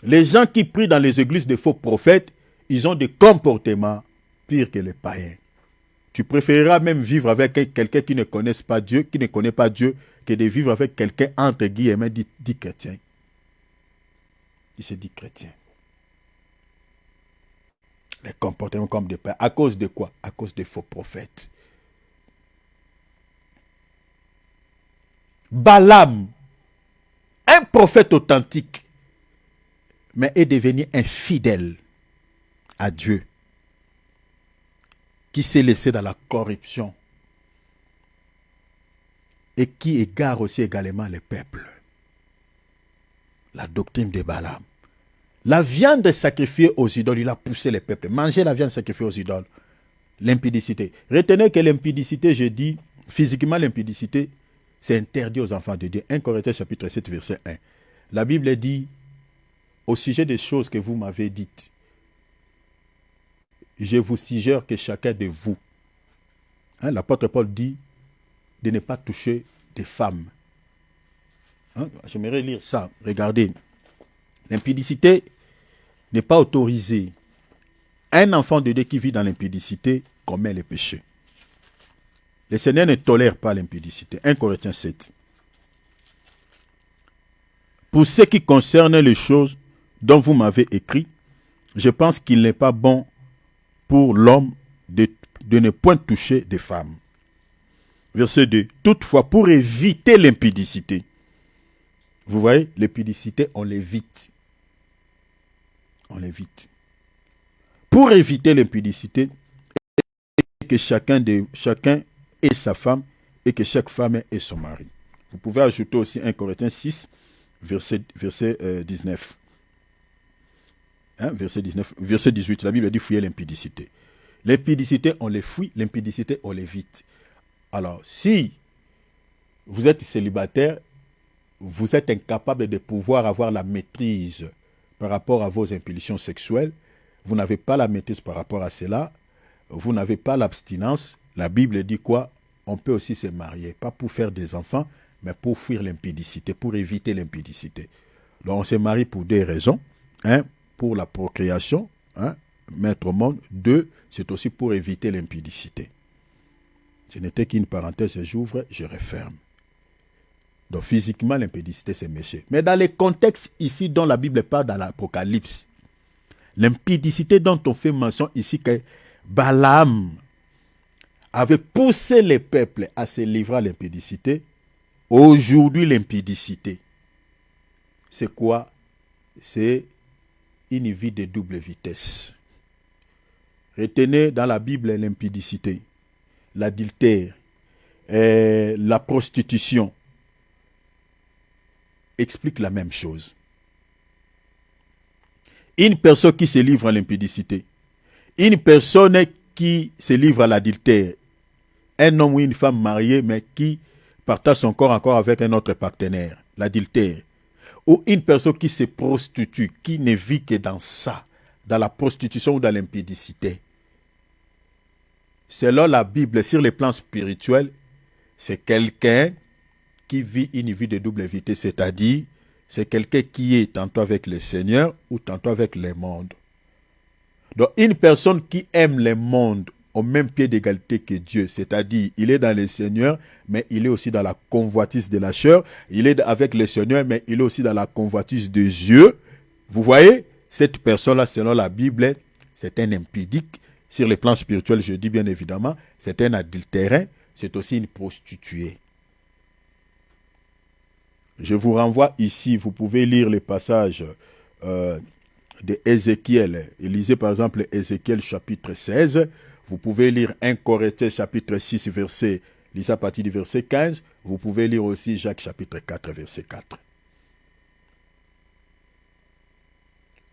Les gens qui prient dans les églises de faux prophètes, ils ont des comportements pires que les païens. Tu préféreras même vivre avec quelqu'un qui ne connaît pas Dieu, que de vivre avec quelqu'un entre guillemets dit chrétien. Il se dit chrétien. Les comportements comme des païens. À cause de quoi? À cause des faux prophètes. Balaam, un prophète authentique, mais est devenu infidèle à Dieu, qui s'est laissé dans la corruption et qui égare aussi également les peuples. La doctrine de Balaam. La viande sacrifiée aux idoles, il a poussé les peuples. Manger la viande sacrifiée aux idoles. L'impudicité. Retenez que l'impudicité, je dis, physiquement l'impudicité, c'est interdit aux enfants de Dieu. 1 Corinthiens chapitre 7, verset 1. La Bible dit, au sujet des choses que vous m'avez dites, je vous suggère que chacun de vous, l'apôtre Paul dit, de ne pas toucher des femmes. J'aimerais lire ça. Regardez. L'impudicité n'est pas autorisée. Un enfant de Dieu qui vit dans l'impudicité commet le péché. Le Seigneur ne tolère pas l'impudicité. 1 Corinthiens 7. Pour ce qui concerne les choses dont vous m'avez écrit, je pense qu'il n'est pas bon pour l'homme de ne point toucher des femmes. Verset 2. Toutefois, pour éviter l'impudicité, vous voyez, l'impudicité, on l'évite. On l'évite. Pour éviter l'impudicité, que chacun ait sa femme et que chaque femme ait son mari. Vous pouvez ajouter aussi 1 Corinthiens 6, verset 19. Verset 19. Verset 18, la Bible dit fouiller l'impudicité. L'impudicité, on les fouille, l'impudicité, on l'évite. Alors, si vous êtes célibataire, vous êtes incapable de pouvoir avoir la maîtrise par rapport à vos impulsions sexuelles, vous n'avez pas la maîtrise par rapport à cela, vous n'avez pas l'abstinence, la Bible dit quoi? On peut aussi se marier, pas pour faire des enfants, mais pour fuir l'impudicité, pour éviter l'impudicité. Donc on se marie pour deux raisons. Pour la procréation, mettre au monde. 2, c'est aussi pour éviter l'impudicité. Ce n'était qu'une parenthèse, j'ouvre, je referme. Donc physiquement, l'impudicité, c'est méché. Mais dans les contextes ici dont la Bible parle dans l'Apocalypse, l'impudicité dont on fait mention ici, que Balaam avait poussé les peuples à se livrer à l'impudicité, aujourd'hui l'impudicité, c'est quoi? C'est une vie de double vitesse. Retenez dans la Bible l'impudicité, l'adultère, la prostitution, explique la même chose. Une personne qui se livre à l'impudicité, une personne qui se livre à l'adultère, un homme ou une femme mariée mais qui partage son corps encore avec un autre partenaire, l'adultère, ou une personne qui se prostitue, qui ne vit que dans ça, dans la prostitution ou dans l'impudicité. Selon la Bible, sur le plan spirituel, c'est quelqu'un qui vit une vie de double vitesse, c'est-à-dire c'est quelqu'un qui est tantôt avec le Seigneur ou tantôt avec le monde. Donc une personne qui aime le monde au même pied d'égalité que Dieu, c'est-à-dire il est dans le Seigneur, mais il est aussi dans la convoitise de la chair, il est avec le Seigneur, mais il est aussi dans la convoitise des yeux. Vous voyez, cette personne-là, selon la Bible, c'est un impudique. Sur le plan spirituel, je dis bien évidemment, c'est un adultérin, c'est aussi une prostituée. Je vous renvoie ici, vous pouvez lire les passages de Ézéchiel. Lisez par exemple Ézéchiel chapitre 16. Vous pouvez lire 1 Corinthiens chapitre 6, verset, lisez à partir du verset 15. Vous pouvez lire aussi Jacques chapitre 4, verset 4.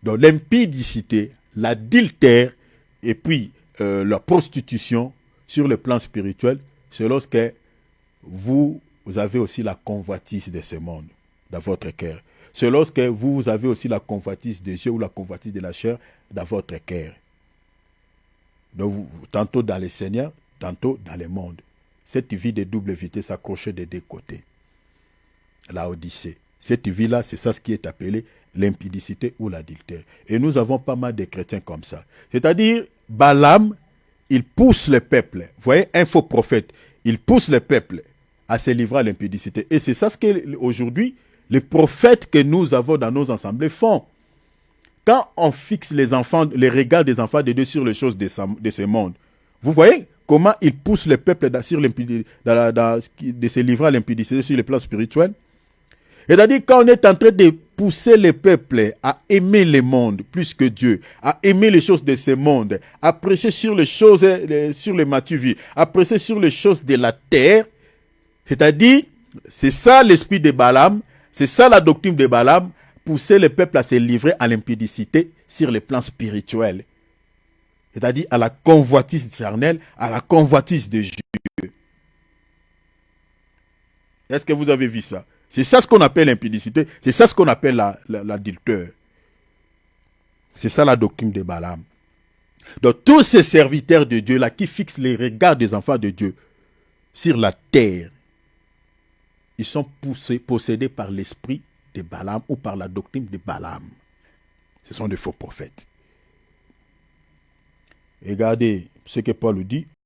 Donc l'impudicité, l'adultère et puis la prostitution sur le plan spirituel, c'est lorsque vous avez aussi la convoitise de ce monde dans votre cœur. C'est lorsque vous avez aussi la convoitise des yeux ou la convoitise de la chair dans votre cœur. Donc, tantôt dans le Seigneur, tantôt dans le monde. Cette vie de double vitesse accrochée des deux côtés. La Odyssée. Cette vie-là, c'est ça ce qui est appelé l'impudicité ou l'adultère. Et nous avons pas mal de chrétiens comme ça. C'est-à-dire, Balaam, il pousse le peuple. Vous voyez, un faux prophète, il pousse le peuple à se livrer à l'impudicité. Et c'est ça ce qu'aujourd'hui, les prophètes que nous avons dans nos assemblées font. Quand on fixe les enfants, les regards des enfants de Dieu sur les choses de ce monde, vous voyez comment ils poussent le peuple de se livrer à l'impudicité sur le plan spirituel. C'est-à-dire quand on est en train de pousser le peuple à aimer le monde plus que Dieu, à aimer les choses de ce monde, à prêcher sur les choses, sur les matures, à prêcher sur les choses de la terre, c'est-à-dire, c'est ça l'esprit de Balaam, c'est ça la doctrine de Balaam, pousser le peuple à se livrer à l'impudicité sur le plan spirituel. C'est-à-dire à la convoitise charnelle, à la convoitise de Dieu. Est-ce que vous avez vu ça? C'est ça ce qu'on appelle l'impudicité, c'est ça ce qu'on appelle l'adultère. C'est ça la doctrine de Balaam. Donc tous ces serviteurs de Dieu là qui fixent les regards des enfants de Dieu sur la terre, ils sont possédés par l'esprit de Balaam ou par la doctrine de Balaam. Ce sont des faux prophètes. Regardez ce que Paul dit